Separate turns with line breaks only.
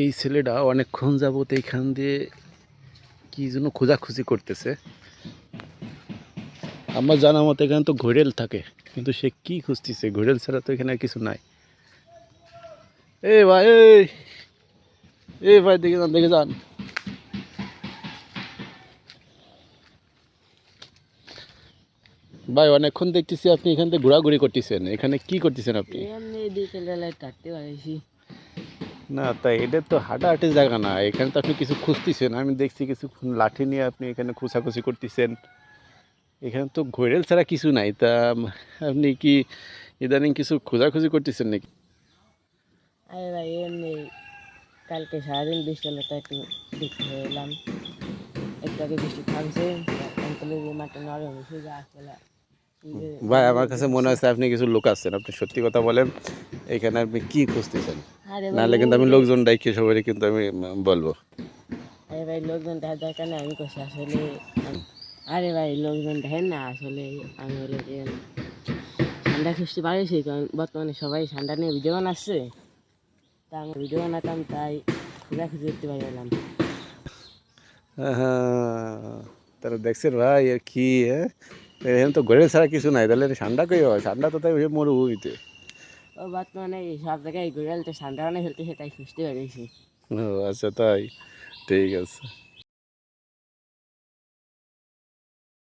এই ছেলেটা অনেকক্ষণ যাবত এইখান দিয়ে কি যেন খোঁজাখুঁজি করতেছে। আমার জানা মতো এখানে তো ঘোরেল থাকে, কিন্তু সে কি খুঁজতেছে? ঘোরেল ছাড়া তো এখানে আর কিছু নাই। এ ভাই, এ ভাই, দেখে যান, দেখে যান ভাই। অনেকক্ষণ দেখতেছি আপনি এখান থেকে ঘোরাঘুরি করতেছেন। এখানে কি করতেছেন আপনি?
এমনি বিকেলবেলায় কাটতে পারিছি।
না, তাই এটা তো হাঁটাহাঁটির জায়গা না। এখানে তো আপনি কিছু খুঁজতেছেন, আমি দেখছি কিছু লাঠি নিয়ে আপনি এখানে খোঁচাখুচি করতেছেন। এখানে তো ঘোরেল ছাড়া কিছু নাই। তা আপনি কি ইদানিং কিছু খোঁজাখুঁজি করতেছেন নাকি?
আরে ভাই এমনি কালকে সারাদিন বৃষ্টি হলো তাই একটু দেখতে হয়ে এলাম। একটু আগে বৃষ্টি থামছে, অঞ্চলে যে মাঠে নরম হয়েছে গাছপালা
ভাই,
ভালোই
আমার কাছে মনে
দেখতেছি।
হচ্ছে আপনি কিছু লুকাচ্ছেন। আপনি সত্যি কথা বলেন, এখানে আপনি কি খুঁজতেছেন?
আরে ভাই
নাহলে কিন্তু
ওই
আমি
যে
লোকজন ডাইকে সবাই কিন্তু আমি বলবো।
আরে ভাই লোকজন দেখার দরকার নেই, আমি করছি আসলে আরে ভাই লোকজন দেখেন না, আসলে আমি হলো যে ঠান্ডা খুঁজতে পারিছি, কারণ বর্তমানে সবাই ঠান্ডা নিয়ে ভিডিও বানাচ্ছে। তা আমি ভিডিও বানাতাম তাই খোঁজাখুঁজি করতে পারি এলাম।
হ্যাঁ, তাহলে দেখছেন ভাই আর কি, হ্যাঁ, এখানে তো ঘোরেল ছাড়া কিছু নাই। তাহলে ঠান্ডা কই হয়? ঠান্ডা তো তাই ওই মরুভূমিতে।
ও বর্তমানে সব জায়গায় ঘুরে তো ঠান্ডা বানিয়ে ফেলতেছে তাই খুঁজতে পারিছি।
ও আচ্ছা, তাই ঠিক আছে।